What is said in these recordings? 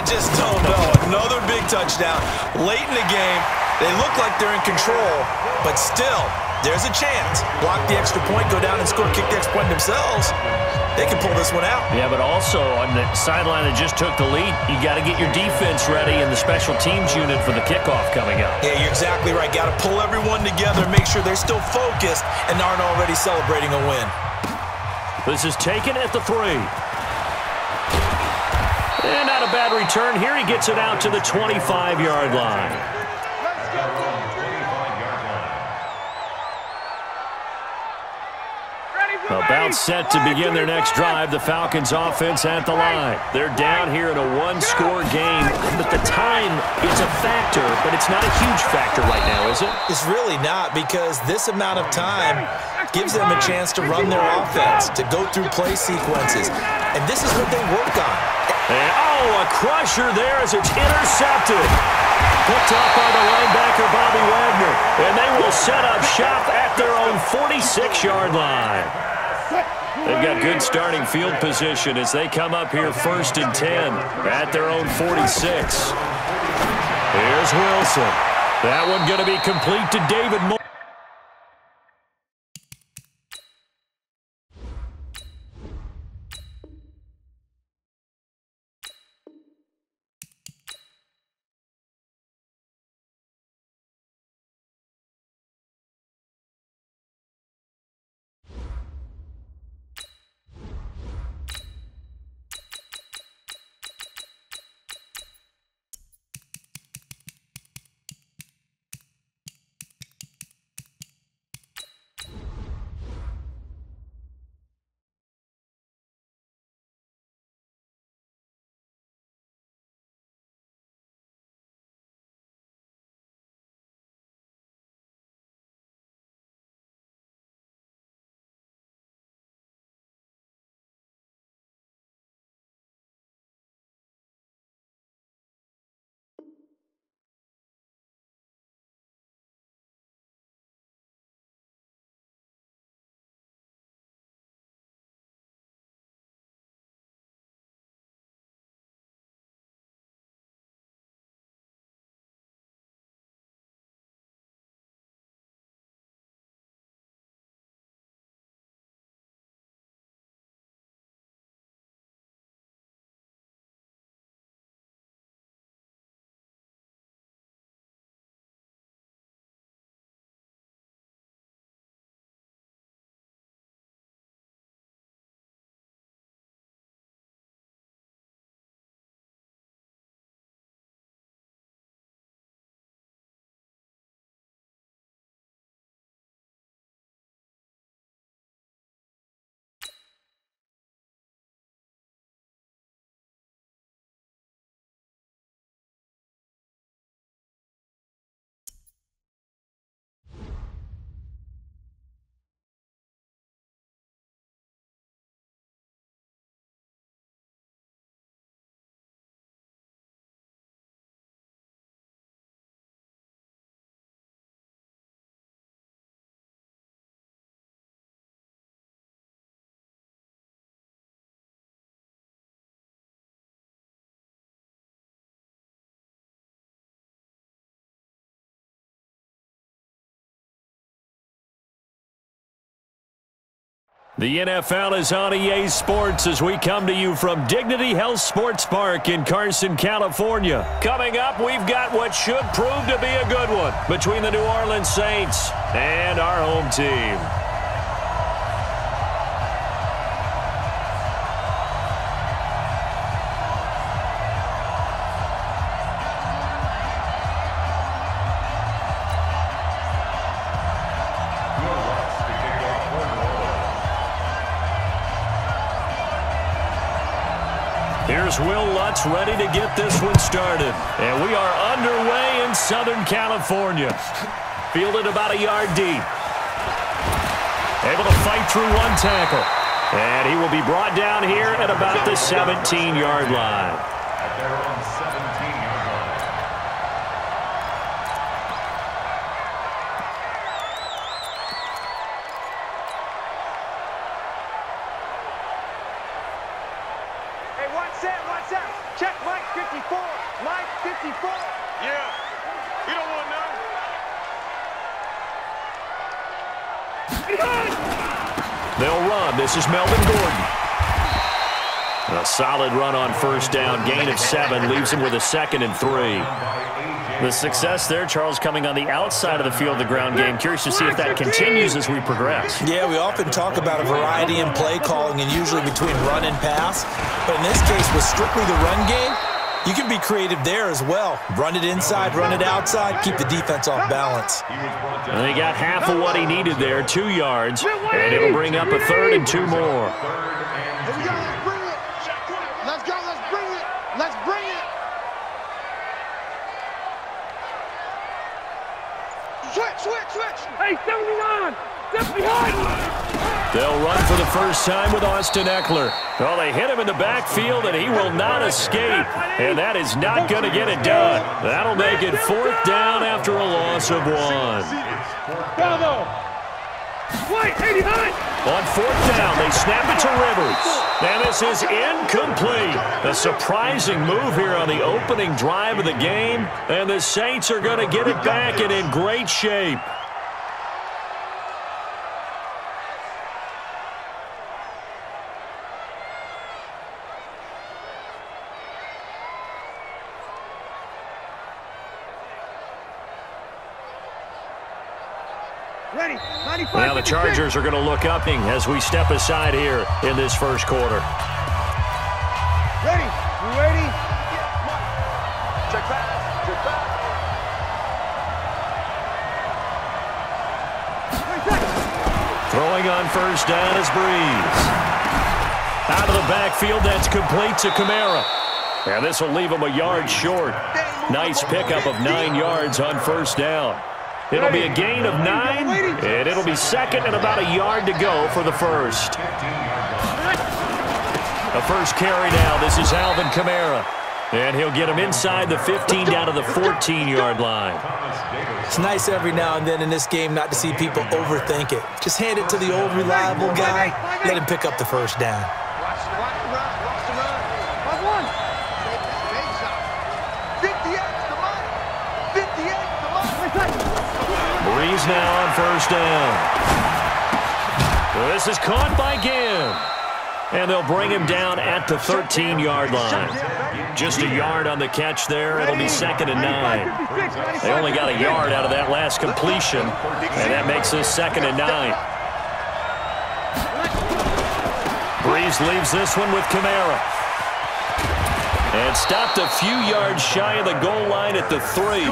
just don't know. Another big touchdown. Late in the game, they look like they're in control, but still, there's a chance. Block the extra point, go down and score, kick the extra point themselves. They can pull this one out. Yeah, but also on the sideline that just took the lead, you got to get your defense ready in the special teams unit for the kickoff coming up. Yeah, you're exactly right. Got to pull everyone together, make sure they're still focused and aren't already celebrating a win. This is taken at the 3. And not a bad return here. He gets it out to the 25-yard line. About set to begin their next drive. The Falcons offense at the line. They're down here in a one-score game, but the time is a factor, but it's not a huge factor right now, is it? It's really not, because this amount of time gives them a chance to run their offense, to go through play sequences, and this is what they work on. And, oh, a crusher there as it's intercepted. Picked up by the linebacker, Bobby Wagner, and they will set up shop at their own 46-yard line. They've got good starting field position as they come up here 1st and 10 at their own 46. Here's Wilson. That one going to be complete to David Moore. The NFL is on EA Sports as we come to you from Dignity Health Sports Park in Carson, California. Coming up, we've got what should prove to be a good one between the New Orleans Saints and our home team. Here's Will Lutz ready to get this one started. And we are underway in Southern California. Fielded about a yard deep. Able to fight through one tackle. And he will be brought down here at about the 17-yard line. At their own 17-yard line. Hey, one set. Check, Mike, 50 54. Mike, 54. Yeah. You don't want to know. They'll run. This is Melvin Gordon. A solid run on first down. Gain of 7 leaves him with a 2nd and 3. The success there, Charles, coming on the outside of the field, the ground game. Curious to see if that continues as we progress. Yeah, we often talk about a variety in play calling and usually between run and pass. But in this case, with strictly the run game, you can be creative there as well. Run it inside, run it outside, keep the defense off balance. And he got half of what he needed there, 2 yards, and it'll bring up a 3rd and 2 more. Here we go, let's bring it. Let's go, let's bring it. Let's bring it. Switch. Hey, 79. Step behind. They'll run for the first time with Austin Eckler. Well, they hit him in the backfield, and he will not escape. And that is not going to get it done. That'll make it 4th down after a loss of 1. Bravo. Wait, 89. On 4th down, they snap it to Rivers. And this is incomplete. A surprising move here on the opening drive of the game. And the Saints are going to get it back and in great shape. Ready. 95. Now the Chargers are going to look up as we step aside here in this first quarter. Ready. You ready? Check back. Throwing on first down is Breeze. Out of the backfield, that's complete to Kamara. And this will leave him a yard short. Nice pickup of 9 yards on first down. It'll be a gain of 9, and it'll be 2nd and about a yard to go for the first. The first carry now. This is Alvin Kamara. And he'll get him inside the 15 down to the 14-yard line. It's nice every now and then in this game not to see people overthink it. Just hand it to the old reliable guy. Let him pick up the first down. Watch the run. 5-1. 58, come on. Breeze now on first down. This is caught by Ginn. And they'll bring him down at the 13-yard line. Just a yard on the catch there. It'll be 2nd and 9. They only got a yard out of that last completion, and that makes this 2nd and 9. Breeze leaves this one with Kamara. And stopped a few yards shy of the goal line at the 3.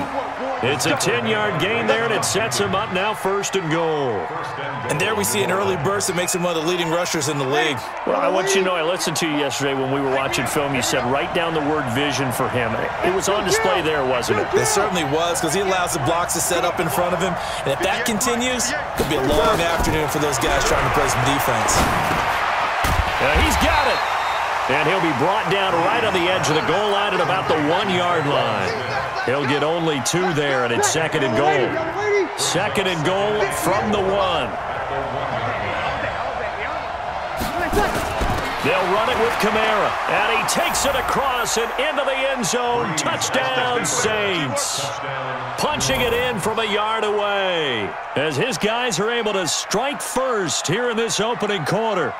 It's a 10-yard gain there, and it sets him up now 1st and goal. And there we see an early burst that makes him one of the leading rushers in the league. Well, I want you to know, I listened to you yesterday when we were watching film. You said write down the word vision for him. It was on display there, wasn't it? It certainly was, because he allows the blocks to set up in front of him. And if that continues, it'll be a long afternoon for those guys trying to play some defense. He's got it. And he'll be brought down right on the edge of the goal line at about the 1-yard line. He'll get only 2 there, and it's 2nd and goal. 2nd and goal from the 1. They'll run it with Kamara, and he takes it across and into the end zone. Touchdown, Saints. Punching it in from a yard away as his guys are able to strike first here in this opening quarter.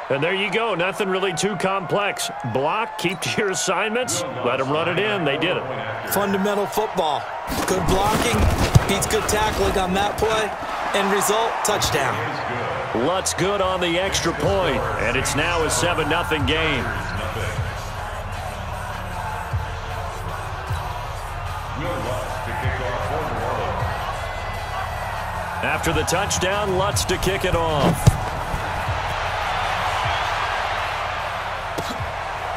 And there you go. Nothing really too complex. Block, keep to your assignments, let them run it in. They did it. Fundamental football. Good blocking, beats good tackling on that play. End result, touchdown. Lutz good on the extra point, and it's now a 7-0 game. After the touchdown, Lutz to kick it off.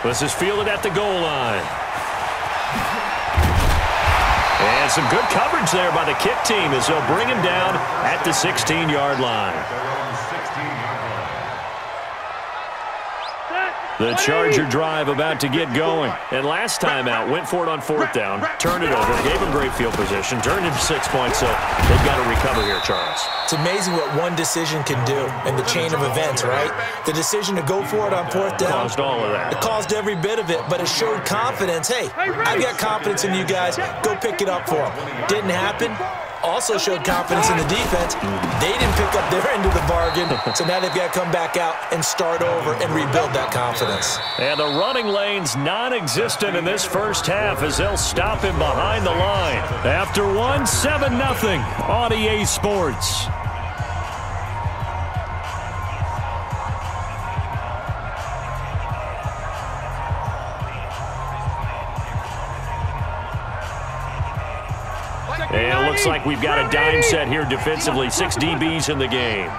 This is fielded at the goal line. And some good coverage there by the kick team as they'll bring him down at the 16-yard line. The Charger drive about to get going. And last time out, went for it on 4th down, turned it over, gave him great field position, turned into 6 points, so they've got to recover here, Charles. It's amazing what one decision can do in the chain of events, right? The decision to go for it on 4th down. Caused all of that. It caused every bit of it, but it showed confidence. Hey, I've got confidence in you guys. Go pick it up for them. Didn't happen. Also showed confidence in the defense. They didn't pick up their end of the bargain, so now they've got to come back out and start over and rebuild that confidence. And the running lane's non-existent in this first half as they'll stop him behind the line. After one, 7-0 on EA Sports. And it looks like we've got a dime set here defensively. 6 DBs in the game.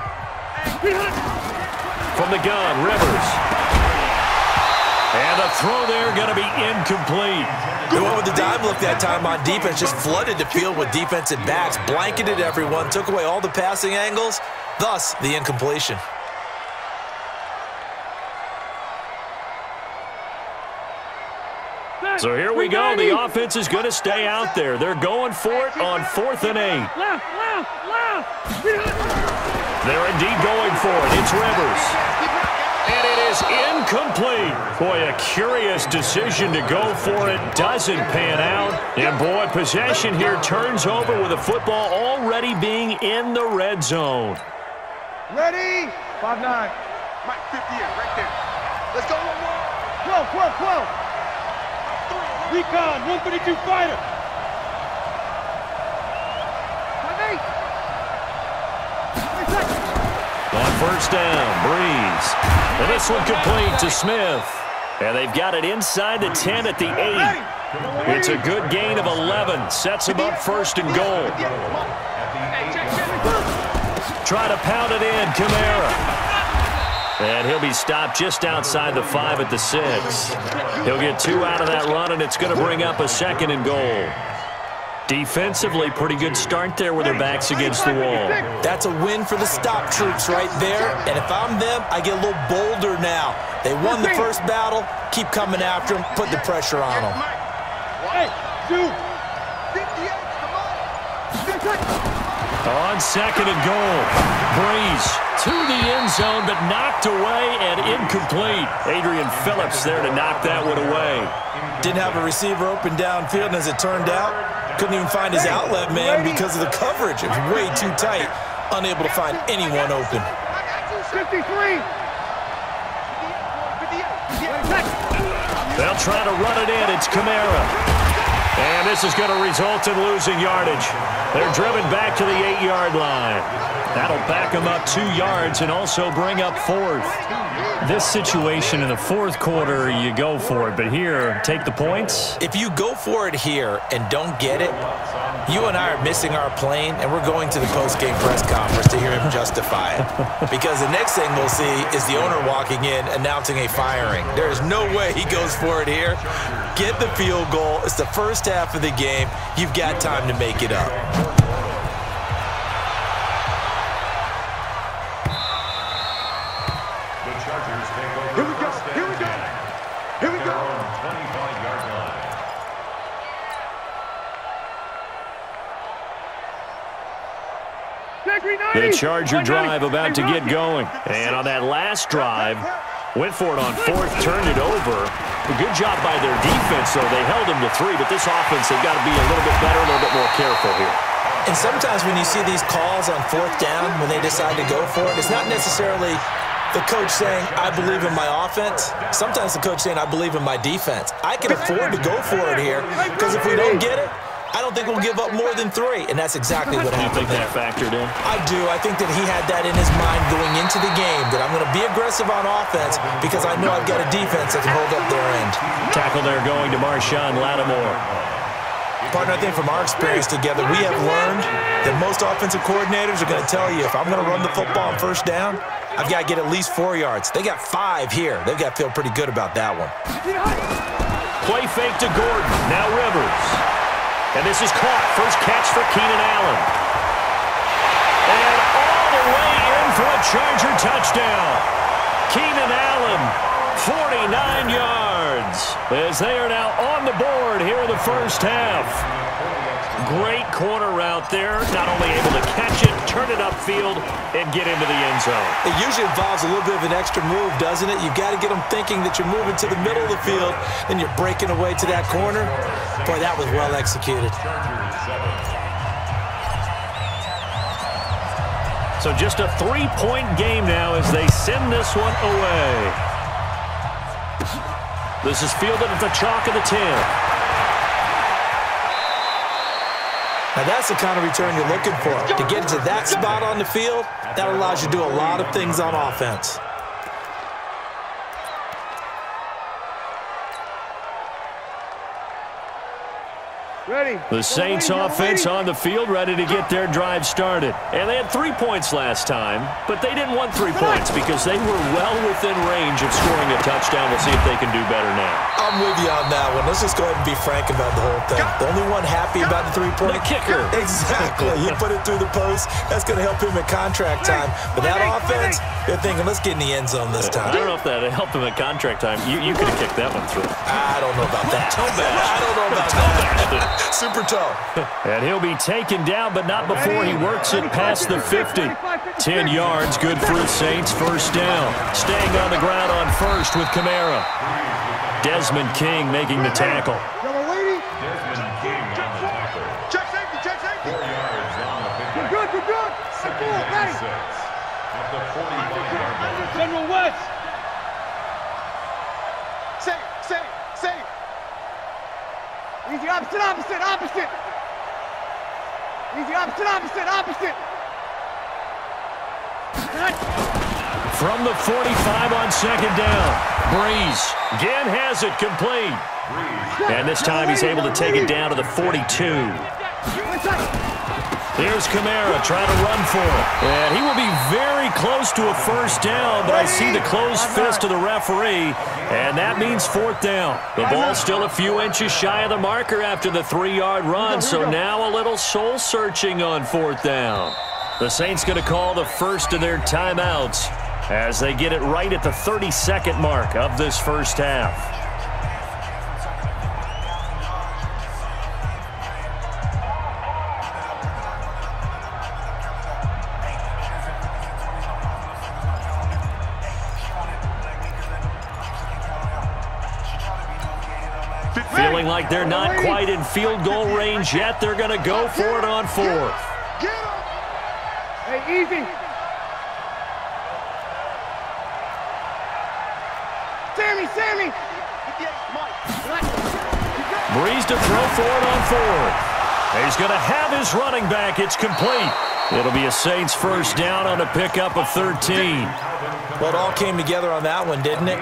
From the gun, Rivers. And the throw there going to be incomplete. The one with the dime look that time on defense just flooded the field with defensive backs, blanketed everyone, took away all the passing angles, thus the incompletion. So here we go. The offense is going to stay out there. They're going for it on 4th and 8. They're indeed going for it. It's Rivers. And it is incomplete. Boy, a curious decision to go for it. Doesn't pan out. And, boy, possession here turns over with the football already being in the red zone. Ready? 5-9. Mike, 50 in, right there. Let's go one more. 12. Recon, 132 fighter. 5-8. On 1st down, Breeze. And this one complete to Smith. And they've got it inside the 10 at the 8. It's a good gain of 11. Sets him up 1st and goal. Try to pound it in, Kamara. And he'll be stopped just outside the 5 at the 6. He'll get 2 out of that run, and it's going to bring up a 2nd and goal. Defensively, pretty good start there with their backs against the wall. That's a win for the stop troops right there. And if I'm them, I get a little bolder now. They won the first battle. Keep coming after them. Put the pressure on them. Hey, 2. On 2nd and goal, Breeze to the end zone, but knocked away and incomplete. Adrian Phillips there to knock that one away. Didn't have a receiver open downfield, and as it turned out, couldn't even find his outlet man because of the coverage. It was way too tight, unable to find anyone open. 53. They'll try to run it in. It's Kamara. And this is going to result in losing yardage. They're driven back to the 8-yard line. That'll back them up 2 yards and also bring up 4th. This situation in the 4th quarter, you go for it. But here, take the points. If you go for it here and don't get it, you and I are missing our plane, and we're going to the post-game press conference to hear him justify it. Because the next thing we'll see is the owner walking in announcing a firing. There is no way he goes for it here. Get the field goal. It's the first half of the game. You've got time to make it up. Here we go. Here we go. Here we go. 25-yard line. The Charger drive about to get going. And on that last drive, went for it on 4th, turned it over. A good job by their defense, though. They held them to 3, but this offense, they've got to be a little bit better, a little bit more careful here. And sometimes when you see these calls on 4th down, when they decide to go for it, it's not necessarily the coach saying, I believe in my offense. Sometimes the coach saying, I believe in my defense. I can afford to go for it here, because if we don't get it, I don't think we'll give up more than 3, and that's exactly what happened there. You think that factored in? I do. I think that he had that in his mind going into the game, that I'm going to be aggressive on offense because I know I've got a defense that can hold up their end. Tackle there going to Marshawn Lattimore. Partner, I think from our experience together, we have learned that most offensive coordinators are going to tell you, if I'm going to run the football on 1st down, I've got to get at least 4 yards. They got 5 here. They've got to feel pretty good about that one. Play fake to Gordon. Now Rivers. And this is caught. First catch for Keenan Allen. And all the way in for a Charger touchdown. Keenan Allen 49 yards as they are now on the board here in the first half. Great corner route there. Not only able to catch it, turn it upfield, and get into the end zone. It usually involves a little bit of an extra move, doesn't it? You've got to get them thinking that you're moving to the middle of the field and you're breaking away to that corner. Boy, that was well executed. So just a 3-point game now as they send this one away. This is fielded at the chalk of the 10. Now that's the kind of return you're looking for. To get to that spot on the field, that allows you to do a lot of things on offense. Ready. The Saints offense on the field, ready to get their drive started. And they had 3 points last time, but they didn't want 3 points because they were well within range of scoring a touchdown. We'll see if they can do better now. I'm with you on that one. Let's just go ahead and be frank about the whole thing. The only one happy about the 3-point. The kicker. Exactly. You put it through the post. That's going to help him at contract time. But that offense, they're thinking, let's get in the end zone this time. I don't know if that helped him at contract time. You could have kicked that one through. I don't know about that. Toe bash. I don't know about that. Super toe. And he'll be taken down, but not before he works it past the 50. 10 yards, good for the Saints. First down. Staying on the ground on first with Kamara. Desmond King making the tackle. Desmond King on the tackle. Check safety, check safety. 4 yards on the 50. Good, good, good. Second and 6 at the 45-yard line. General West. Safe. Easy, opposite. Easy, opposite. From the 45 on second down. Breeze again has it complete. And this time he's able to take it down to the 42. Here's Kamara trying to run for it. And he will be very close to a first down, but I see the closed fist of the referee, and that means fourth down. The ball's still a few inches shy of the marker after the 3-yard run, so now a little soul-searching on fourth down. The Saints going to call the first of their timeouts as they get it right at the 32nd mark of this first half. Feeling like they're not quite in field goal range yet. They're going to go for it on fourth. Get him. Hey, easy. Sammy. Breeze to throw for it on fourth. He's going to have his running back. It's complete. It'll be a Saints first down on a pickup of 13. Well, it all came together on that one, didn't it?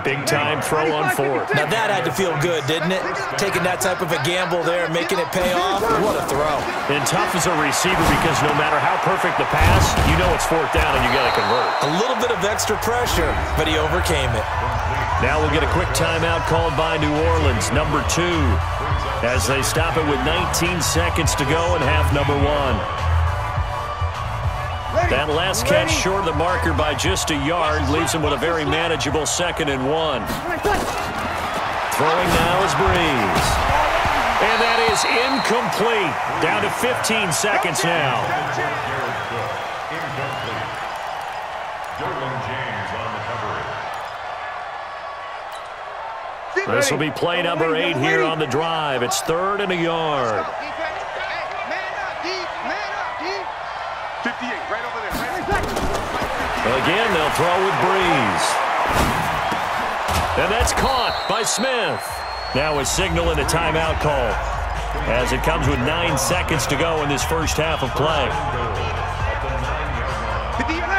Big-time throw on fourth. Now that had to feel good, didn't it? Taking that type of a gamble there and making it pay off. What a throw. And tough as a receiver because no matter how perfect the pass, you know it's fourth down and you got to convert. A little bit of extra pressure, but he overcame it. Now we'll get a quick timeout called by New Orleans, number 2, as they stop it with 19 seconds to go in half number 1. That last catch short of the marker by just a yard leaves him with a very manageable 2nd and 1. Throwing now is Breeze. And that is incomplete. Down to 15 seconds now. Incomplete. Derwin James on the coverage. This will be play number 8 here on the drive. It's 3rd and a yard. 58, right over there. Again, they'll throw with Breeze. And that's caught by Smith. Now a signal and a timeout call as it comes with 9 seconds to go in this first half of play. 58, 5-8.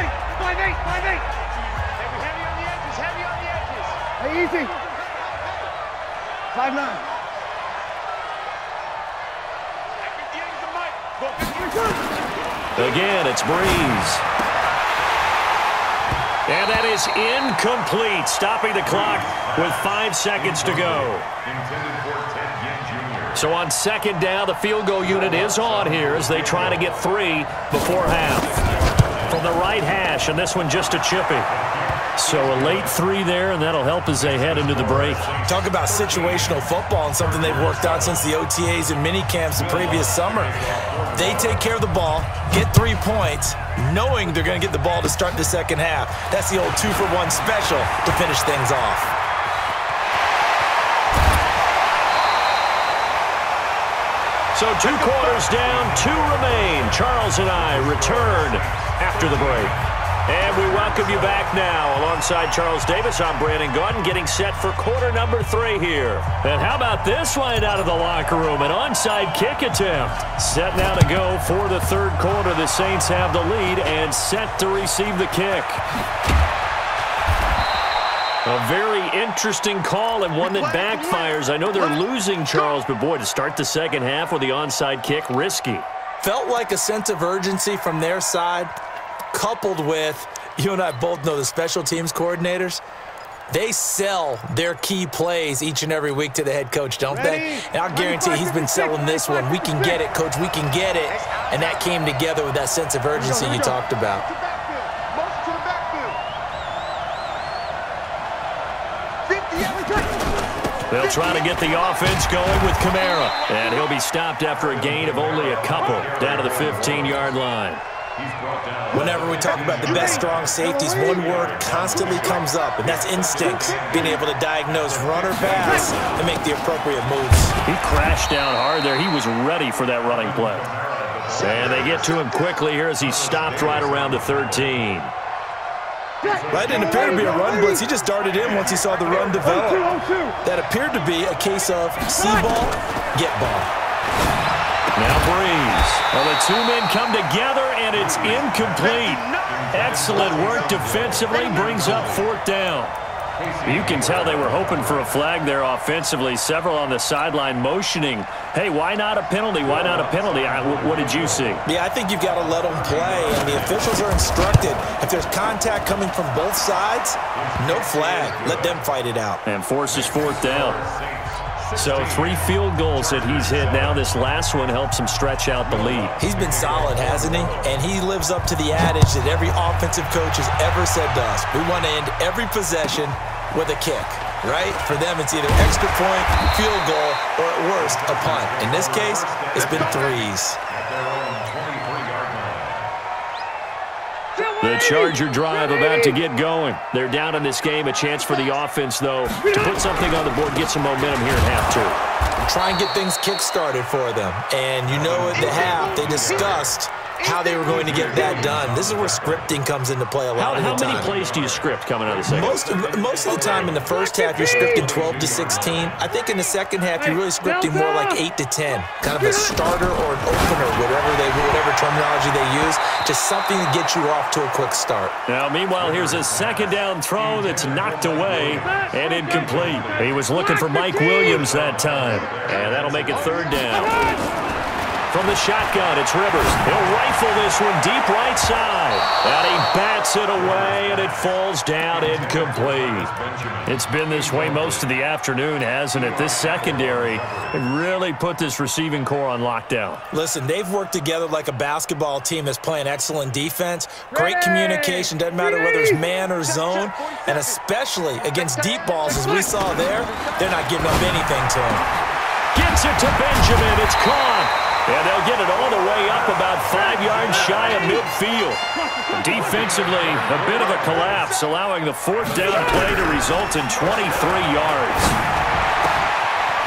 Heavy on the edges. Hey, easy. 5-9. Again, it's Breeze. And that is incomplete, stopping the clock with 5 seconds to go. So on second down, the field goal unit is on here as they try to get 3 before half. From the right hash, and this one just a chippy. So a late 3 there, and that'll help as they head into the break. Talk about situational football and something they've worked on since the OTAs and mini camps the previous summer. They take care of the ball, get 3 points, knowing they're going to get the ball to start the second half. That's the old 2-for-1 special to finish things off. So 2 quarters down, 2 remain. Charles and I return after the break. And we welcome you back now. Alongside Charles Davis, I'm Brandon Gaudin, getting set for quarter number 3 here. And how about this line out of the locker room? An onside kick attempt. Set now to go for the third quarter. The Saints have the lead and set to receive the kick. A very interesting call and one that backfires. I know they're losing, Charles, but boy, to start the second half with the onside kick, risky. Felt like a sense of urgency from their side, coupled with, you and I both know the special teams coordinators, they sell their key plays each and every week to the head coach, don't they? And I'll guarantee he's been selling this one. We can get it, coach, we can get it. And that came together with that sense of urgency you talked about. They'll try to get the offense going with Kamara. And he'll be stopped after a gain of only a couple down to the 15-yard line. Whenever we talk about the best strong safeties, one word constantly comes up, and that's instincts. Being able to diagnose run or pass and make the appropriate moves. He crashed down hard there. He was ready for that running play. And they get to him quickly here as he stopped right around the 13. That didn't appear to be a run blitz. He just darted in once he saw the run develop. That appeared to be a case of see ball, get ball. Now Breeze. Well, the 2 men come together, and it's incomplete. Excellent work defensively. Brings up 4th down. You can tell they were hoping for a flag there offensively. Several on the sideline motioning, hey, why not a penalty? Why not a penalty? What did you see? Yeah, I think you've got to let them play, and the officials are instructed. If there's contact coming from both sides, no flag. Let them fight it out. And forces 4th down. So 3 field goals that he's hit now. This last one helps him stretch out the lead. He's been solid, hasn't he? And he lives up to the adage that every offensive coach has ever said to us. We want to end every possession with a kick, right? For them, it's either extra point, field goal, or at worst, a punt. In this case, it's been 3s. The Charger drive about to get going. They're down in this game. A chance for the offense, though, to put something on the board, get some momentum here in half 2. Try and get things kick-started for them. And you know at the half, they discussed how they were going to get that done. This is where scripting comes into play a lot of the time. How many plays do you script coming out of the second? Most of the time in the first half, you're scripting 12 to 16. I think in the second half, you're really scripting more like 8 to 10. Kind of a starter or an opener, whatever terminology they use. Just something to get you off to a quick start. Now, meanwhile, here's a 2nd down throw that's knocked away and incomplete. He was looking for Mike Williams that time. And that'll make it 3rd down. From the shotgun, it's Rivers. He'll rifle this one deep right side. And he bats it away, and it falls down incomplete. It's been this way most of the afternoon, hasn't it? This secondary really put this receiving core on lockdown. Listen, they've worked together like a basketball team that's playing excellent defense. Great communication, doesn't matter whether it's man or zone. And especially against deep balls, as we saw there, they're not giving up anything to him. Gets it to Benjamin. It's caught. And they'll get it all the way up about 5 yards shy of midfield. Defensively, a bit of a collapse, allowing the 4th down play to result in 23 yards.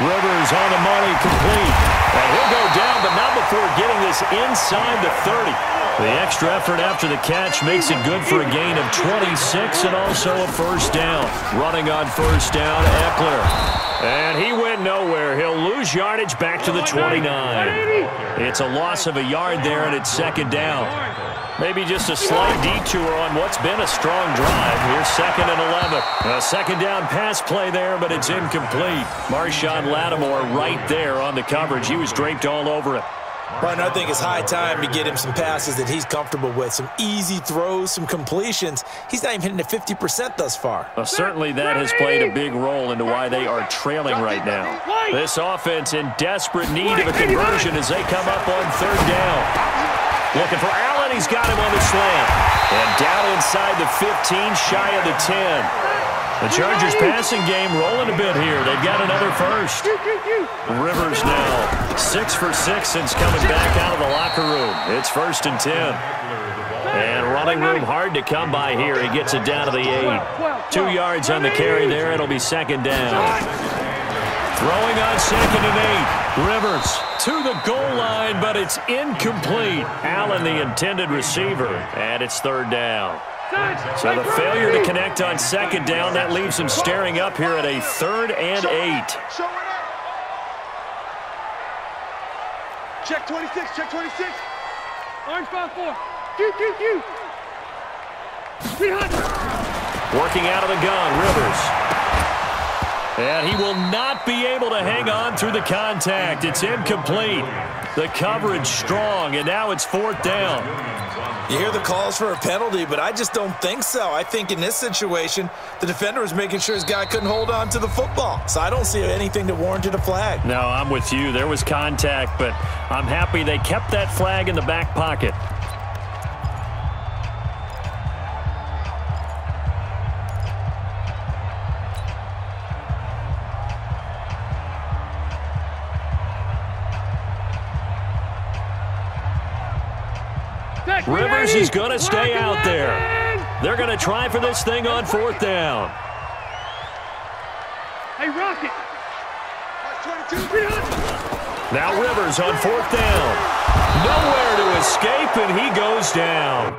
Rivers on the money, complete. And he'll go down, but not before getting this inside the 30. The extra effort after the catch makes it good for a gain of 26 and also a 1st down. Running on 1st down, Eckler. And he went nowhere. He'll lose yardage back to the 29. It's a loss of a yard there, and it's 2nd down. Maybe just a slight detour on what's been a strong drive. Here's 2nd and 11. A 2nd down pass play there, but it's incomplete. Marshawn Lattimore right there on the coverage. He was draped all over it. But I think it's high time to get him some passes that he's comfortable with, some easy throws, some completions. He's not even hitting at 50% thus far. Well, certainly that has played a big role into why they are trailing right now. This offense in desperate need of a conversion as they come up on 3rd down. Looking for Allen. He's got him on the slant. And down inside the 15, shy of the 10. The Chargers passing game rolling a bit here. They've got another first. Rivers now 6 for 6 since coming back out of the locker room. It's 1st and 10. And running room hard to come by here. He gets it down to the 8. 2 yards on the carry there. It'll be 2nd down. Throwing on 2nd and 8. Rivers to the goal line, but it's incomplete. Allen, the intended receiver, and it's 3rd down. So the failure to connect on 2nd down, that leaves him staring up here at a 3rd and 8. Check 26, check 26. Orange ball 4. Working out of the gun, Rivers. And he will not be able to hang on through the contact. It's incomplete. The coverage strong, and now it's 4th down. You hear the calls for a penalty, but I just don't think so. I think in this situation, the defender was making sure his guy couldn't hold on to the football. So I don't see anything that warranted a flag. No, I'm with you. There was contact, but I'm happy they kept that flag in the back pocket. Rivers is going to stay out there. They're going to try for this thing on 4th down. Hey, Rocket. Now Rivers on 4th down. Nowhere to escape, and he goes down.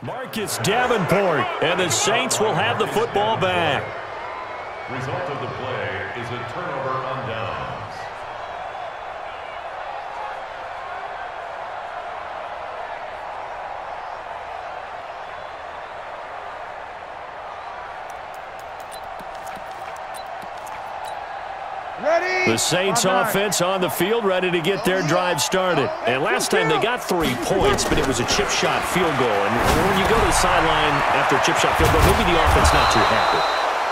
Marcus Davenport, and the Saints will have the football back. Result of the play is a turnover on downs. The Saints offense on the field, ready to get their drive started. And last time they got 3 points, but it was a chip shot field goal. And when you go to the sideline after a chip shot field goal, maybe the offense not too happy.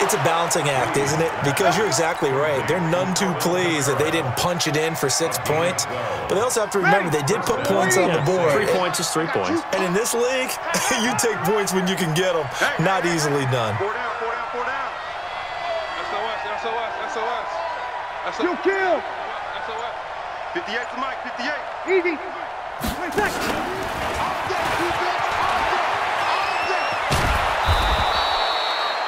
It's a balancing act, isn't it? Because you're exactly right. They're none too pleased that they didn't punch it in for 6 points. But they also have to remember they did put points on the board. 3 points is 3 points. And in this league, you take points when you can get them. Not easily done. 4 down, 4 down, 4 down. SOS, SOS, SOS. You kill. SOS. 58 to Mike, 58. Easy. Wait, back.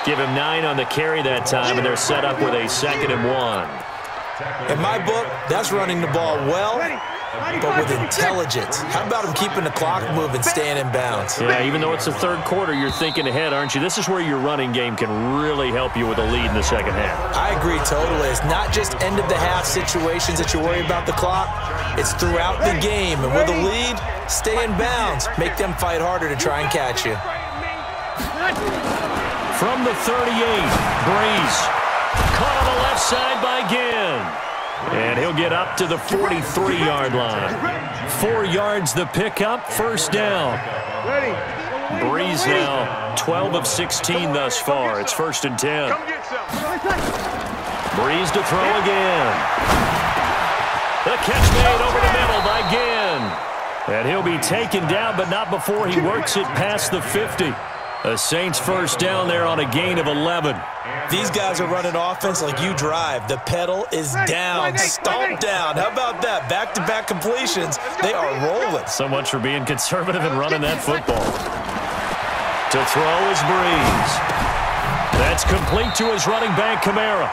Give him 9 on the carry that time, and they're set up with a 2nd and 1. In my book, that's running the ball well, but with intelligence. How about him keeping the clock moving, staying in bounds? Yeah, even though it's the 3rd quarter, you're thinking ahead, aren't you? This is where your running game can really help you with a lead in the 2nd half. I agree totally. It's not just end-of-the-half situations that you worry about the clock. It's throughout the game. And with a lead, stay in bounds. Make them fight harder to try and catch you. From the 38, Breeze. Caught on the left side by Ginn. And he'll get up to the 43-yard line. 4 yards the pickup, 1st down. Breeze now 12 of 16 thus far. It's 1st and 10. Breeze to throw again. The catch made over the middle by Ginn. And he'll be taken down, but not before he works it past the 50. The Saints 1st down there on a gain of 11. These guys are running offense like you drive. The pedal is down, stomp down. How about that? Back-to-back completions. They are rolling. So much for being conservative and running that football. To throw is Breeze. That's complete to his running back, Kamara.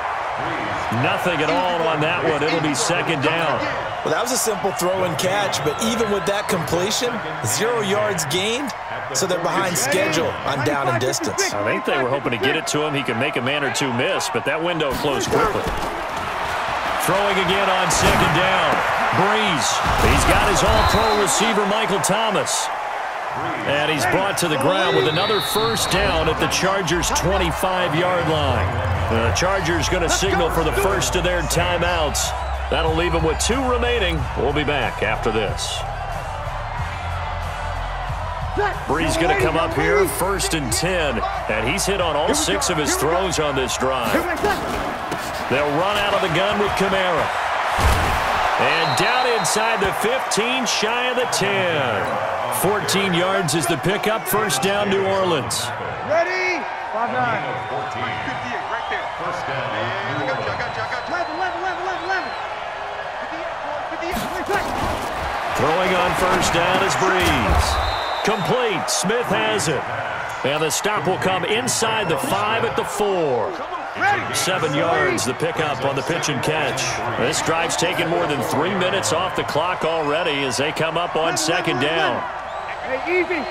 Nothing at all on that one. It'll be second down. Well, that was a simple throw and catch, but even with that completion, 0 yards gained, so they're behind schedule on down and distance. I think they were hoping to get it to him. He could make a man or two miss, but that window closed quickly. Throwing again on second down. Breeze. He's got his all-pro receiver, Michael Thomas. And he's brought to the ground with another first down at the Chargers' 25-yard line. The Chargers going to signal for the first of their timeouts. That'll leave them with 2 remaining. We'll be back after this. Breeze going to come up here, 1st and 10. And he's hit on all 6 of his throws on this drive. They'll run out of the gun with Kamara. And down inside the 15, shy of the 10. 14 yards is the pickup. First down, New Orleans. Ready? 5-9. 58 right there. First down. I got you. 11. Throwing on first down is Breeze. Complete. Smith has it. And the stop will come inside the 5 at the 4. 7 yards, the pickup on the pitch and catch. This drive's taken more than 3 minutes off the clock already as they come up on second down. Hey, easy.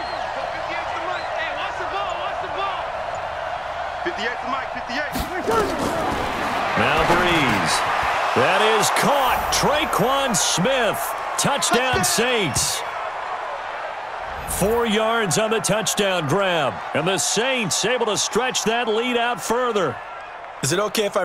58 to Mike, 58. Now Breeze. That is caught. Traquan Smith. Touchdown Saints. 4 yards on the touchdown grab. And the Saints able to stretch that lead out further. Is it okay if I...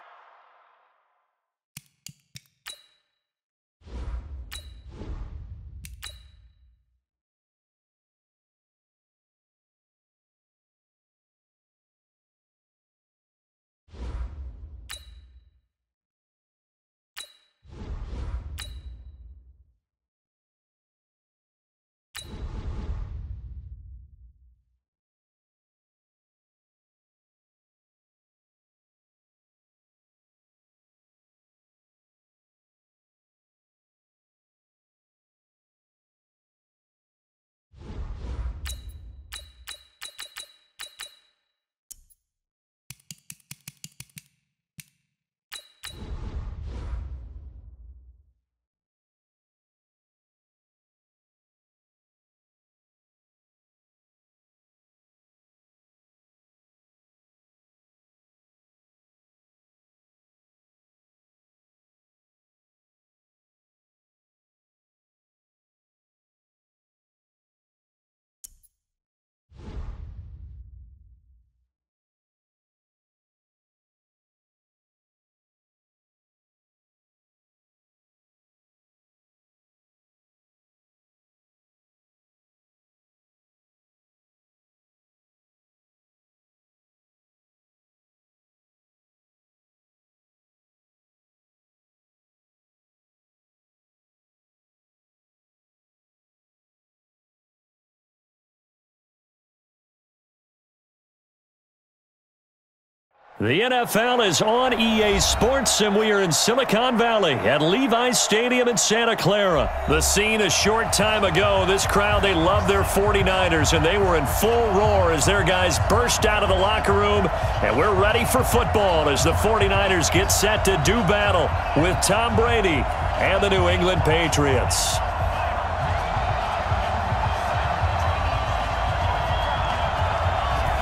The NFL is on EA Sports, and we are in Silicon Valley at Levi's Stadium in Santa Clara. The scene a short time ago, this crowd, they love their 49ers, and they were in full roar as their guys burst out of the locker room. And we're ready for football as the 49ers get set to do battle with Tom Brady and the New England Patriots.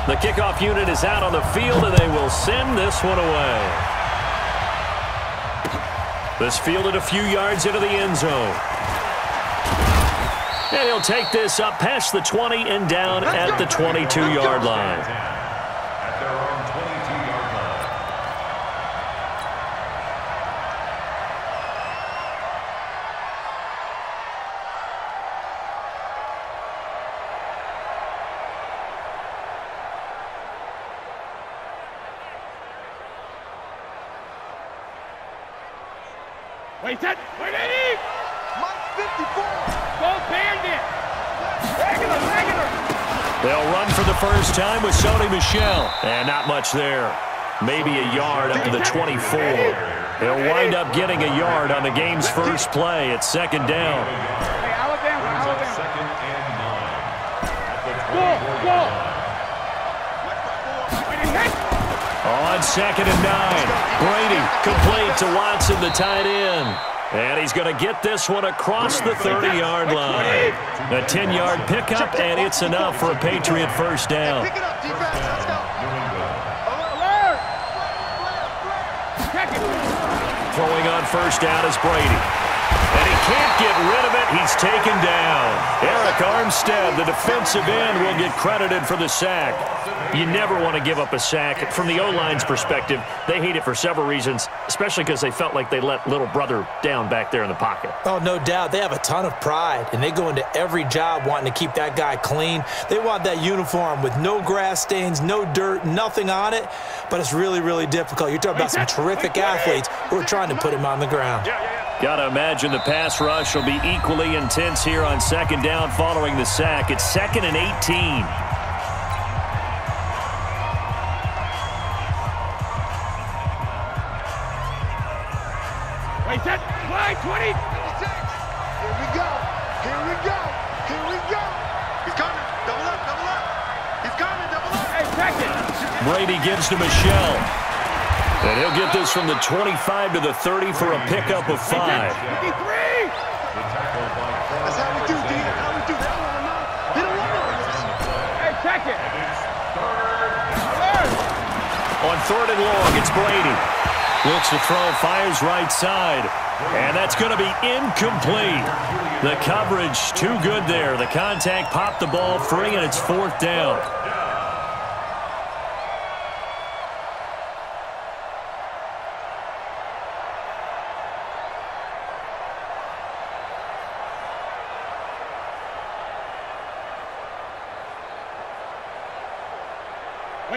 The kickoff unit is out on the field, and they will send this one away. This fielded a few yards into the end zone. And he'll take this up past the 20 and down at the 22-yard line. Wait, that. Wait, Eddie! Mike 54. Go Bandit! Regular! They'll run for the first time with Sony Michel. And not much there. Maybe a yard up to the 24. They'll wind up getting a yard on the game's first play at second down. Hey, Alabama. Second and 9. Go! A On 2nd and 9, Brady complete to Watson, the tight end. And he's going to get this one across the 30-yard line. A 10-yard pickup, and it's enough for a Patriot first down. Pick it up, defense. Let's go. Throwing on first down is Brady. And he can't get rid of it. He's taken down. Eric Armstead, the defensive end, will get credited for the sack. You never want to give up a sack. From the O-line's perspective, they hate it for several reasons, especially because they felt like they let little brother down back there in the pocket. Oh, no doubt. They have a ton of pride, and they go into every job wanting to keep that guy clean. They want that uniform with no grass stains, no dirt, nothing on it, but it's really, really difficult. You're talking about some terrific athletes who are trying to put him on the ground. Got to imagine the pass rush will be equally intense here on 2nd down following the sack. It's 2nd and 18. Wait, set, play, 20. 56. Here we go. Here we go. Here we go. He's coming. Double up, double up. He's coming, double up. Hey, check it. Brady gives to Michelle. And he'll get this from the 25 to the 30 for a pickup of 5. 53. That's how we do, D. How we do. They don't want to know. They don't want to know. Hey, check it. On 3rd and long, it's Brady. Looks to throw, fires right side. And that's going to be incomplete. The coverage too good there. The contact popped the ball free, and it's 4th down.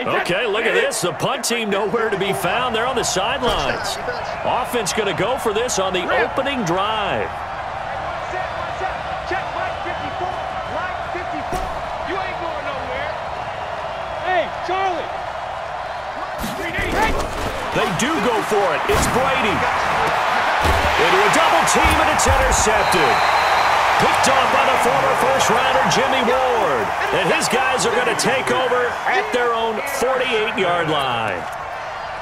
Okay, look at this. The punt team nowhere to be found. They're on the sidelines. Offense going to go for this on the opening drive. Check right 54. Right 54. You ain't going nowhere. Hey, Charlie. They do go for it. It's Brady. Into a double team, and it's intercepted. Picked off by the former first-rounder Jimmy Ward. And his guys are going to take over at their own 48-yard line.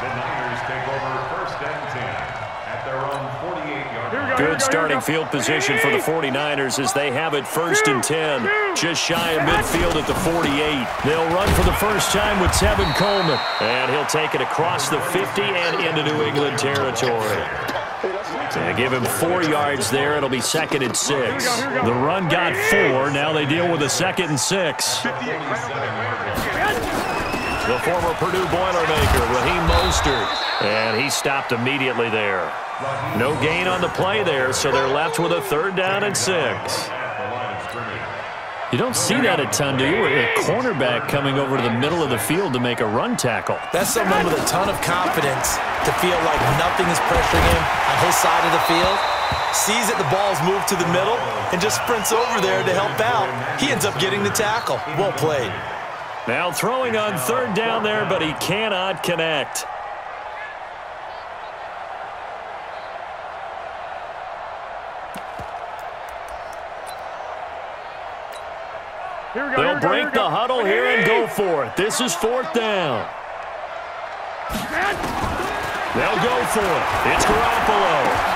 The Niners take over 1st and 10 at their own 48-yard line. Good starting field position for the 49ers as they have it 1st and 10. Just shy of midfield at the 48. They'll run for the first time with Tevin Coleman. And he'll take it across the 50 and into New England territory. And give him 4 yards there. It'll be 2nd and 6. The run got 4. Now they deal with a 2nd and 6. The former Purdue Boilermaker, Raheem Mostert. And he stopped immediately there. No gain on the play there, so they're left with a 3rd down and 6. You don't see that a ton, do you? A cornerback coming over to the middle of the field to make a run tackle. That's someone with a ton of confidence to feel like nothing is pressuring him on his side of the field. Sees that the ball's moved to the middle and just sprints over there to help out. He ends up getting the tackle. Well played. Now throwing on 3rd down there, but he cannot connect. They'll break the huddle here and go for it. This is 4th down. They'll go for it. It's Garoppolo.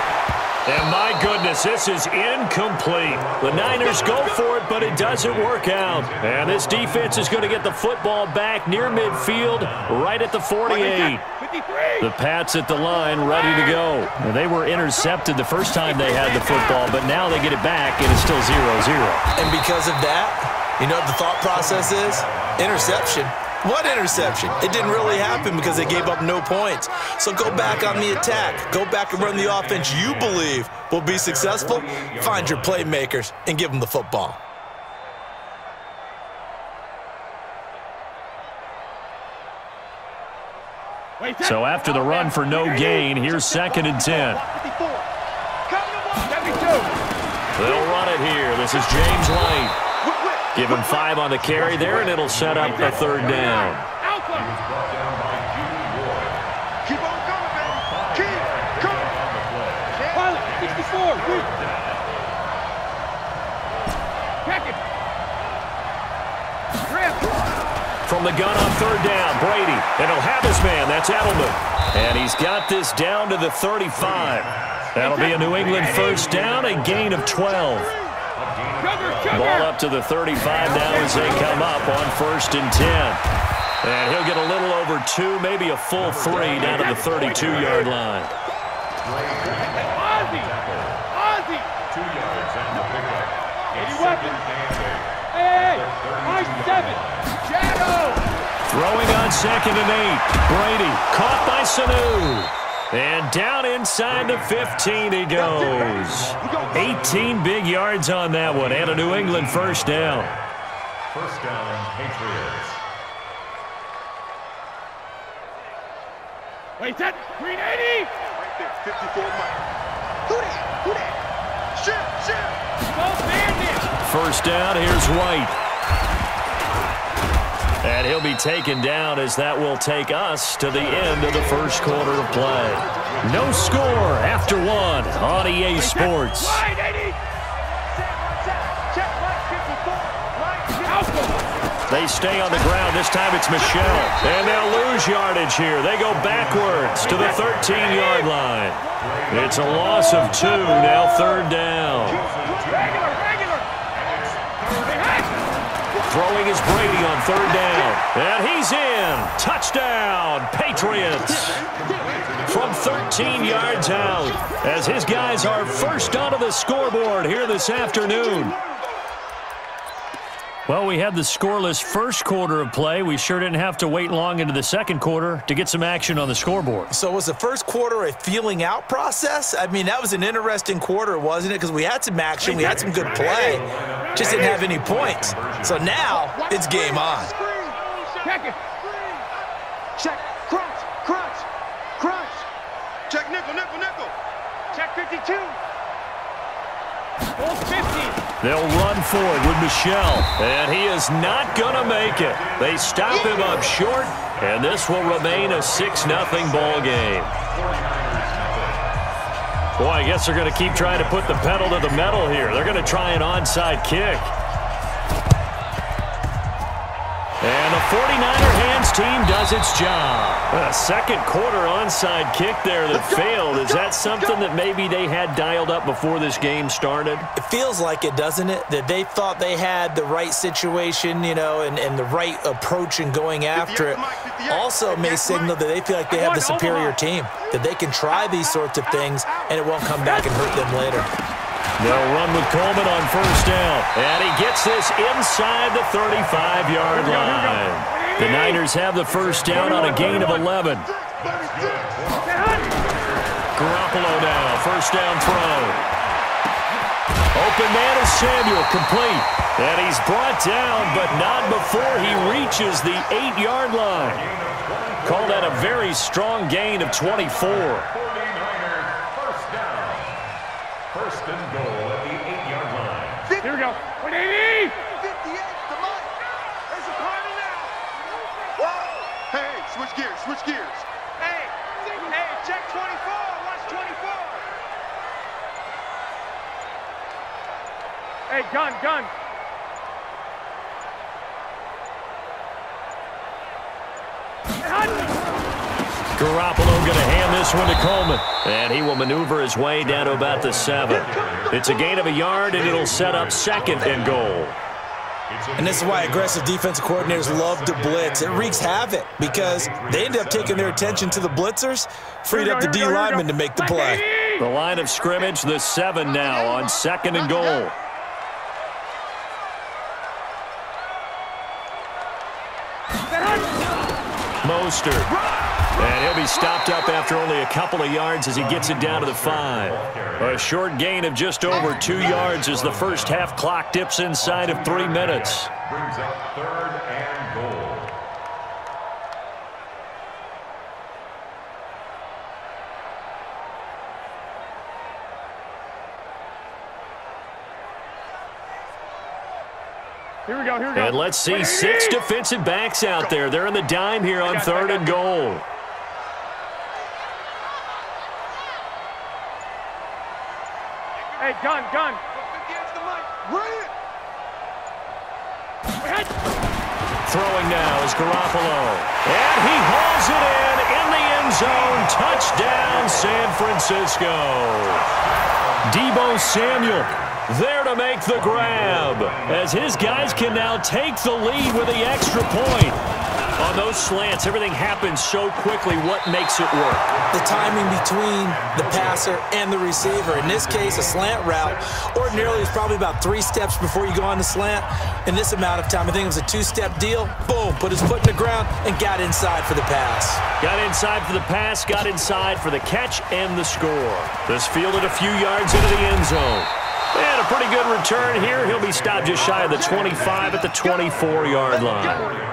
And my goodness, this is incomplete. The Niners go for it, but it doesn't work out. And this defense is going to get the football back near midfield, right at the 48. The Pats at the line, ready to go. And they were intercepted the first time they had the football, but now they get it back, and it's still 0-0. And because of that, you know what the thought process is? Interception. What interception? It didn't really happen because they gave up no points. So go back on the attack. Go back and run the offense you believe will be successful. Find your playmakers and give them the football. So after the run for no gain, here's 2nd and 10. They'll run it here. This is James White. Give him 5 on the carry there, and it'll set up a 3rd down. Keep on coming, baby. Keep coming. Pilot, 64. Check it. From the gun on 3rd down, Brady. And he'll have his man. That's brought this down to the 35. That'll be a New England first down, a gain of 12. Ball up to the 35 now as they come up on 1st and 10. And he'll get a little over 2, maybe a full 3 down to the 32-yard line. Ozzie! 2 yards on the pickup. Any weapons? Hey! 5-7! Shadow! Throwing on 2nd and 8. Brady caught by Sanu. And down inside the 15 he goes. 18 big yards on that one, and a New England first down. First down, Patriots. Wait, that green 80! Right there, 54 Mike. Who that? Who that? Shit! Go bandit! First down, here's White. And he'll be taken down as that will take us to the end of the first quarter of play. No score after 1 on EA Sports. Wide 80! Check right 54. They stay on the ground. This time it's Michelle. And they'll lose yardage here. They go backwards to the 13-yard line. It's a loss of 2, now 3rd down. Regular! Throwing is Brady on 3rd down. And he's in. Touchdown, Patriots. From 13 yards out as his guys are first onto the scoreboard here this afternoon. Well, we had the scoreless first quarter of play. We sure didn't have to wait long into the second quarter to get some action on the scoreboard. So was the first quarter a feeling out process? I mean, that was an interesting quarter, wasn't it? Because we had some action, we had some good play, just didn't have any points. So now it's game on. Check it! Check, crunch! Check nickel! Check 52! Full 50! They'll run for it with Michelle, and he is not going to make it. They stop him up short, and this will remain a 6-0 ball game. Boy, I guess they're going to keep trying to put the pedal to the metal here. They're going to try an onside kick. And the 49er hands team does its job. A second quarter onside kick there that failed. Is that something that maybe they had dialed up before this game started? It feels like it, doesn't it? That they thought they had the right situation, you know, and the right approach in going after it. Also may signal that they feel like they have the superior team, that they can try these sorts of things and it won't come back and hurt them later. They'll run with Coleman on first down. And he gets this inside the 35-yard line. The Niners have the first down on a gain of 11. Garoppolo now, first down throw. Open man is Samuel, complete. And he's brought down, but not before he reaches the 8-yard line. Call that a very strong gain of 24. First and goal at the 8-yard line. Here we go. 180! 58 to Mike. There's a party now. Whoa. Hey, switch gears. Hey, check 24. Watch 24. Hey, gun. Garoppolo going to hand this one to Coleman. And he will maneuver his way down to about the 7. It's a gain of a yard, and it'll set up 2nd and goal. And this is why aggressive defensive coordinators love to blitz. It wreaks havoc because they end up taking their attention to the blitzers, freed up the D lineman to make the play. The line of scrimmage, the 7 now on 2nd and goal. Mostert. And he'll be stopped up after only a couple of yards as he gets it down to the 5. A short gain of just over 2 yards as the first half clock dips inside of 3 minutes. Brings up 3rd and goal. Here we go. And let's see 6 defensive backs out there. They're in the dime here on 3rd and goal. Hey, gun. Throwing now is Garoppolo. And he hauls it in the end zone. Touchdown, San Francisco. Deebo Samuel there to make the grab, as his guys can now take the lead with the extra point. On those slants, everything happens so quickly. What makes it work? The timing between the passer and the receiver. In this case, a slant route ordinarily is probably about 3 steps before you go on the slant. In this amount of time, I think it was a 2-step deal. Boom, put his foot in the ground and got inside for the pass. Got inside for the pass, got inside for the catch and the score. This fielded a few yards into the end zone. And a pretty good return here. He'll be stopped just shy of the 25 at the 24-yard line.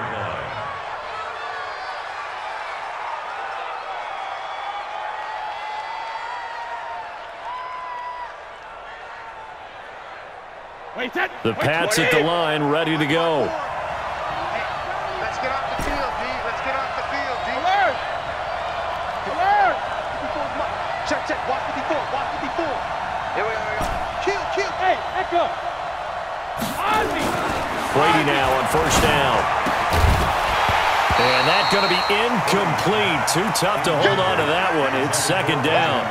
The Pats at the line, ready to go. Let's get off the field, D. Let's get off the field, D. Alert! Alert! Check. Watch 54. Watch 54. Here we go. Kill. Hey, echo. Ozzy. Brady now on first down. And that's going to be incomplete. Too tough to hold on to that one. It's second down.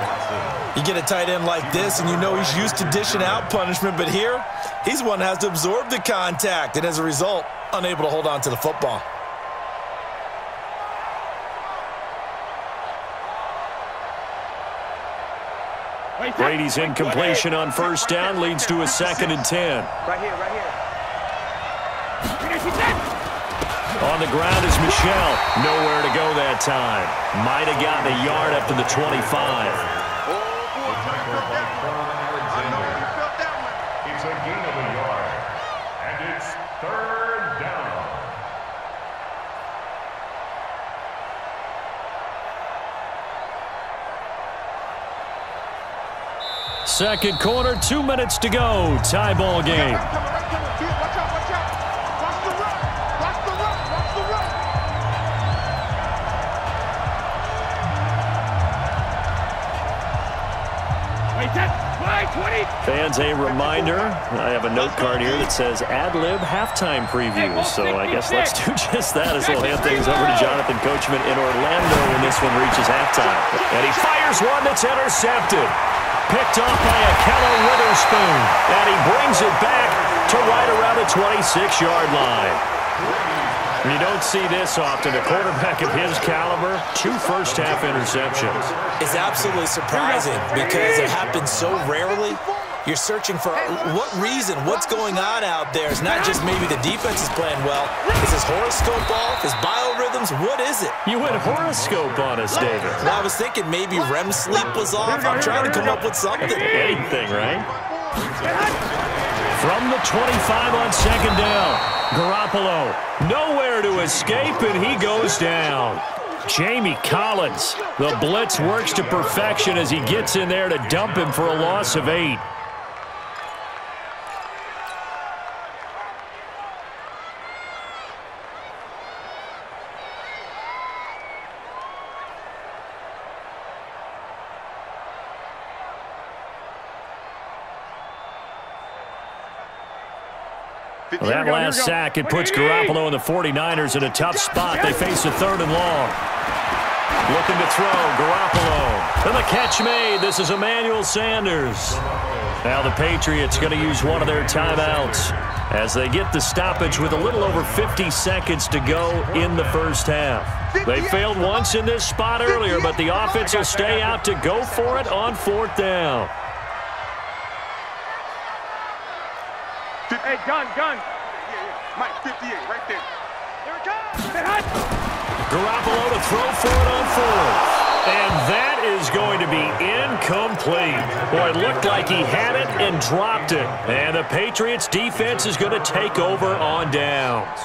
You get a tight end like this, and you know he's used to dishing out punishment, but here, he's the one that has to absorb the contact, and as a result, unable to hold on to the football. Brady's incompletion on first down leads to a 2nd and 10. Right here. On the ground is Michel. Nowhere to go that time. Might have gotten a yard up to the 25. It's a gain of a yard. And it's 3rd down. Second quarter, 2 minutes to go. Tie ball game. Watch out. Watch the run. Fans, a reminder, I have a note card here that says ad-lib halftime preview. So I guess let's do just that as we'll hand things over to Jonathan Coachman in Orlando when this one reaches halftime. And he fires one that's intercepted. Picked off by Akello Witherspoon. And he brings it back to right around the 26-yard line. You don't see this often. A quarterback of his caliber, 2 first-half interceptions. It's absolutely surprising because it happens so rarely. You're searching for what reason, what's going on out there. It's not just maybe the defense is playing well. Is his horoscope off? His biorhythms? What is it? You went horoscope on us, David. Well, I was thinking maybe REM sleep was off. I'm trying to come up with something. Anything, right? From the 25 on second down. Garoppolo, nowhere to escape, and he goes down. Jamie Collins, the blitz works to perfection as he gets in there to dump him for a loss of 8. Well, that last sack, it puts Garoppolo and the 49ers in a tough spot. They face a 3rd and long. Looking to throw, Garoppolo. And the catch made. This is Emmanuel Sanders. Now the Patriots going to use one of their timeouts as they get the stoppage with a little over 50 seconds to go in the first half. They failed once in this spot earlier, but the offense will stay out to go for it on 4th down. Hey, gun. Mike, 58, right there. Here it comes. Garoppolo to throw for it on 4th. And that is going to be incomplete. Boy, it looked like he had it and dropped it. And the Patriots defense is going to take over on downs.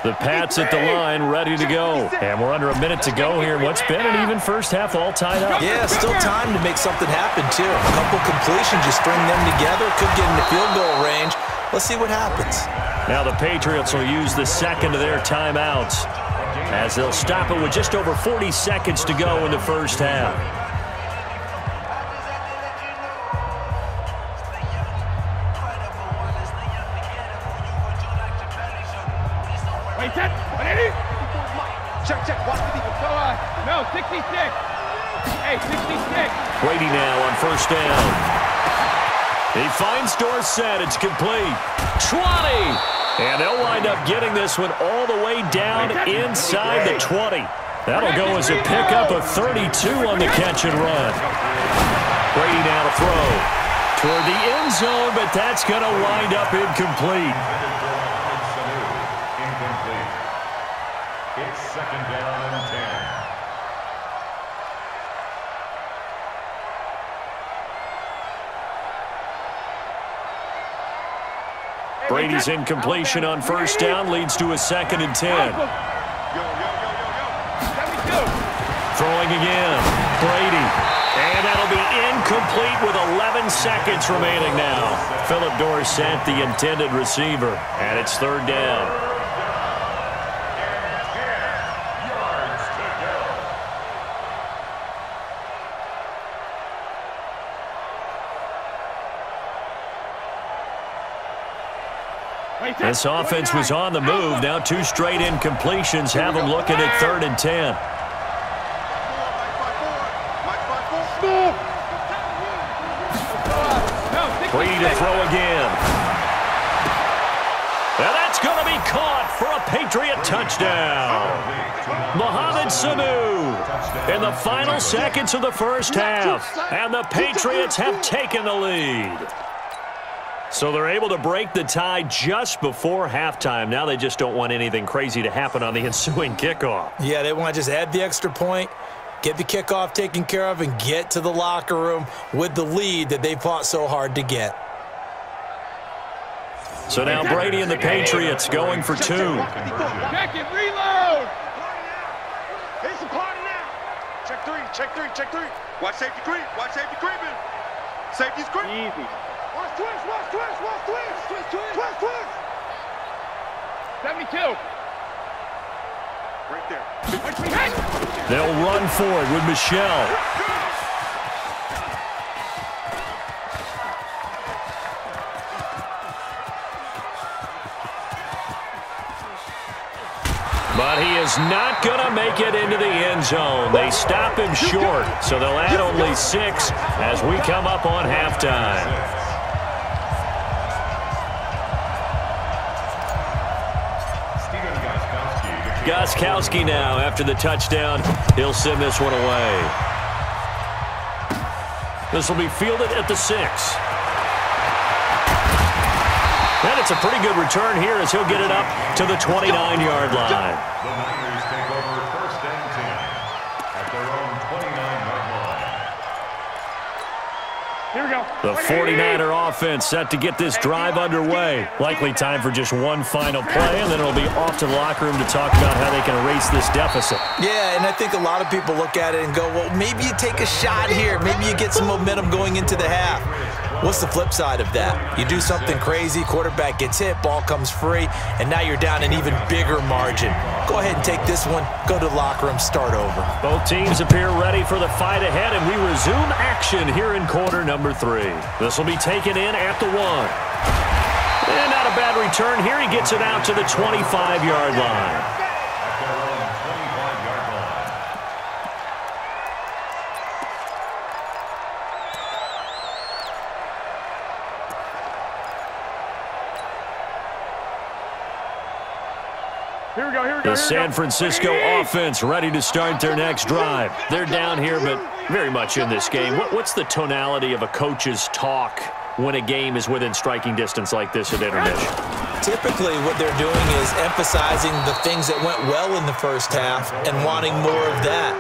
The Pats at the line, ready to go. And we're under a minute to go here. What's been an even first half, all tied up. Yeah, still time to make something happen, too. A couple completions, you string them together, could get into field goal range. Let's see what happens. Now the Patriots will use the second of their timeouts as they'll stop it with just over 40 seconds to go in the first half. No, 66. Hey, 66. Brady now on first down. He finds Dorsett. It's complete. 20. And they'll wind up getting this one all the way down inside the 20. That'll go as a pickup of 32 on the catch and run. Brady now to throw toward the end zone, but that's going to wind up incomplete. Incomplete. It's second down and 10. Brady's incompletion on first down leads to a 2nd and 10. Throwing again. Brady. And that'll be incomplete with 11 seconds remaining now. Philip Dorsett, the intended receiver. And it's 3rd down. This offense was on the move. Now 2 straight incompletions have them looking at 3rd and 10. Brady to throw again. And that's going to be caught for a Patriot touchdown. Mohamed Sanu in the final seconds of the first half. And the Patriots have taken the lead. So they're able to break the tie just before halftime. Now they just don't want anything crazy to happen on the ensuing kickoff. Yeah, they want to just add the extra point, get the kickoff taken care of, and get to the locker room with the lead that they fought so hard to get. So now Brady and the Patriots going for 2. Check it, reload. Here's the party now. Check 3, check 3, check 3. Watch safety creep, watch safety creeping. Safety's creep. Easy. Watch twist, watch twist, watch twist. Twist, twist. 72. Right there. They'll run for it with Michelle. But he is not going to make it into the end zone. They stop him short, so they'll add only 6 as we come up on halftime. Gostkowski now after the touchdown. He'll send this one away. This will be fielded at the 6. And it's a pretty good return here as he'll get it up to the 29-yard line. The Niners take over 1st and 10 at their own 29-yard line. Here we go. The 49er offense set to get this drive underway. Likely time for just one final play, and then it'll be off to the locker room to talk about how they can erase this deficit. Yeah, and I think a lot of people look at it and go, well, maybe you take a shot here. Maybe you get some momentum going into the half. What's the flip side of that? You do something crazy, quarterback gets hit, ball comes free, and now you're down an even bigger margin. Go ahead and take this one, go to the locker room, start over. Both teams appear ready for the fight ahead, and we resume action here in quarter number 3. This will be taken in at the 1. And not a bad return here. He gets it out to the 25-yard line. The San Francisco offense ready to start their next drive. They're down here, but very much in this game. What's the tonality of a coach's talk when a game is within striking distance like this at intermission? Typically, what they're doing is emphasizing the things that went well in the first half and wanting more of that.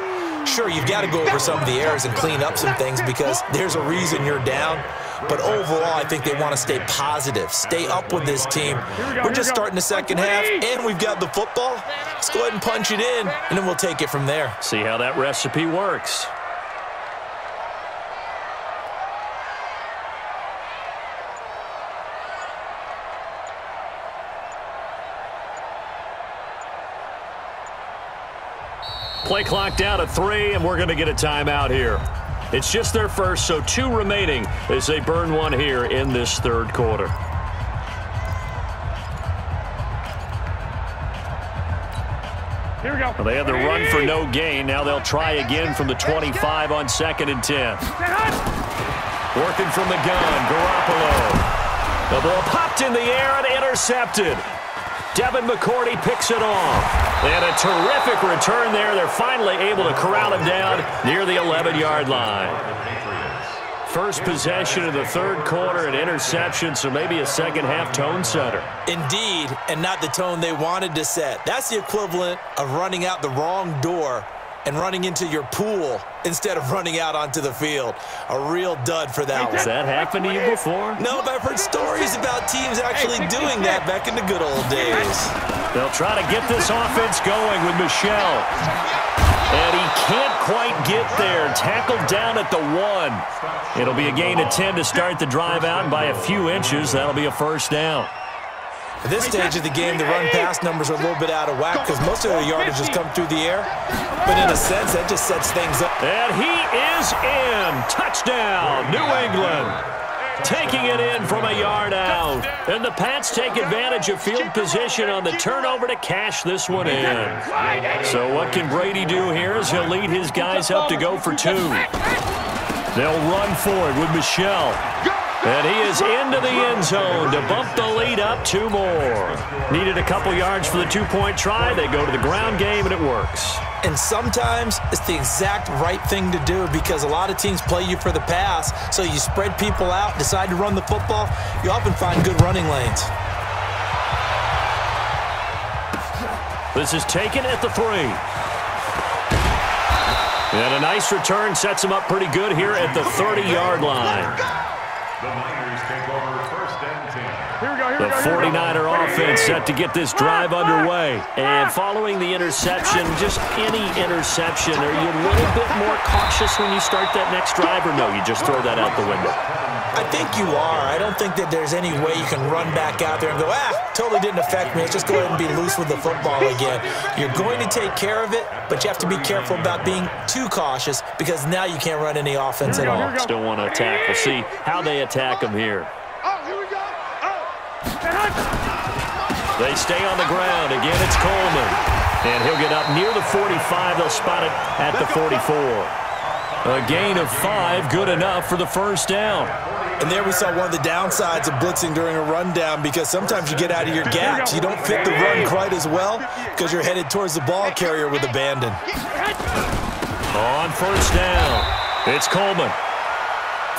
Sure, you've got to go over some of the errors and clean up some things because there's a reason you're down. But overall, I think they want to stay positive, stay up with this team. We're just starting the second half, and we've got the football. Let's go ahead and punch it in, and then we'll take it from there. See how that recipe works. Play clock down to 3, and we're going to get a timeout here. It's just their first, so 2 remaining as they burn one here in this third quarter. Here we go. Well, they had the run for no gain. Now they'll try again from the 25 on 2nd and 10. Working from the gun, Garoppolo. The ball popped in the air and intercepted. Devin McCourty picks it off. They had a terrific return there. They're finally able to corral him down near the 11-yard line. First possession of the third quarter, an interception, so maybe a second-half tone setter. Indeed, and not the tone they wanted to set. That's the equivalent of running out the wrong door and running into your pool instead of running out onto the field. A real dud for that one. Has that happened to you before? No, but I've heard stories about teams actually doing that back in the good old days. They'll try to get this offense going with Michel. And he can't quite get there. Tackled down at the 1. It'll be a gain of 10 to start the drive out, and by a few inches, that'll be a first down. At this stage of the game, the run-pass numbers are a little bit out of whack because most of the yardage has come through the air. But in a sense, that just sets things up. And he is in. Touchdown, New England. Taking it in from a yard out. And the Pats take advantage of field position on the turnover to cash this one in. So what can Brady do here as he'll lead his guys up to go for 2. They'll run for it with Michel. And he is into the end zone to bump the lead up 2 more. Needed a couple yards for the 2-point try. They go to the ground game, and it works. And sometimes it's the exact right thing to do because a lot of teams play you for the pass. So you spread people out, decide to run the football. You often find good running lanes. This is taken at the 3. And a nice return sets him up pretty good here at the 30-yard line. The Niners take over 1st and 10. Here we go. The 49er offense set to get this drive underway. And following the interception, just any interception, are you a little bit more cautious when you start that next drive, or no, you just throw that out the window? I think you are. I don't think that there's any way you can run back out there and go, totally didn't affect me. Let's just go ahead and be loose with the football again. You're going to take care of it, but you have to be careful about being too cautious because now you can't run any offense at all. Still want to attack. We'll see how they attack him here. Oh, here we go. They stay on the ground. Again, it's Coleman. And he'll get up near the 45. They'll spot it at the 44. A gain of 5, good enough for the first down. And there we saw one of the downsides of blitzing during a rundown because sometimes you get out of your gaps. You don't fit the run quite as well because you're headed towards the ball carrier with abandon. On first down, it's Coleman.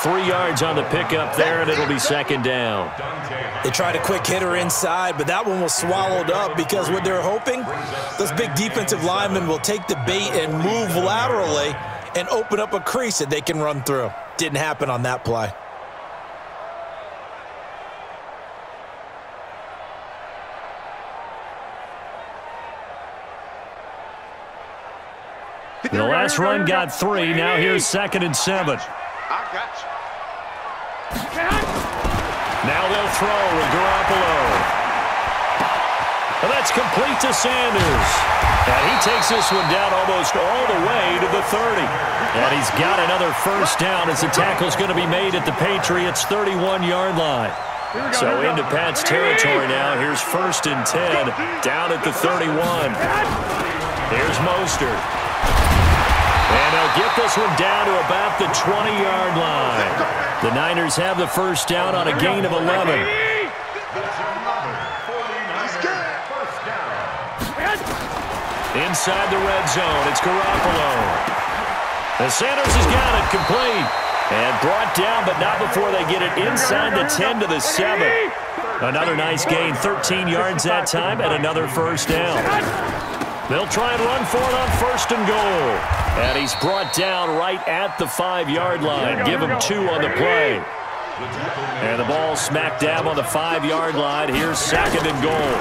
3 yards on the pickup there, and it'll be 2nd down. They tried a quick hitter inside, but that one was swallowed up because what they're hoping, those big defensive linemen will take the bait and move laterally and open up a crease that they can run through. Didn't happen on that play. The last run got 3. Now here's 2nd and 7. I got you. Now they'll throw with Garoppolo. And that's complete to Sanders. And he takes this one down almost all the way to the 30. And he's got another first down as the tackle's going to be made at the Patriots' 31-yard line. So into Pat's territory now. Here's 1st and 10 down at the 31. Here's Mostert. And they'll get this one down to about the 20-yard line. The Niners have the first down on a gain of 11. Inside the red zone, it's Garoppolo. And Sanders has got it complete. And brought down, but not before they get it inside the 10 to the 7. Another nice gain, 13 yards that time, and another first down. They'll try and run for it on 1st and goal. And he's brought down right at the 5-yard line. Give him 2 on the play. And the ball smack dab on the 5-yard line. Here's 2nd and goal.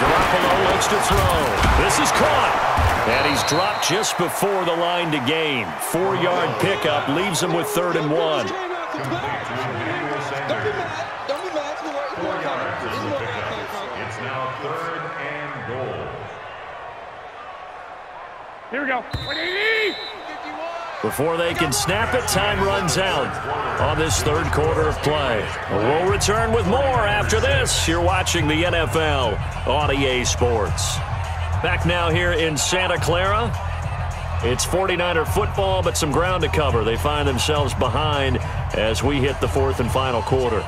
Garoppolo looks to throw. This is caught. And he's dropped just before the line to gain. 4-yard pickup leaves him with 3rd and 1. It's now 3rd and goal. Here we go. Before they can snap it, time runs out on this 3rd quarter of play. We'll return with more after this. You're watching the NFL on EA Sports. Back now here in Santa Clara. It's 49er football, but some ground to cover. They find themselves behind as we hit the fourth and final quarter.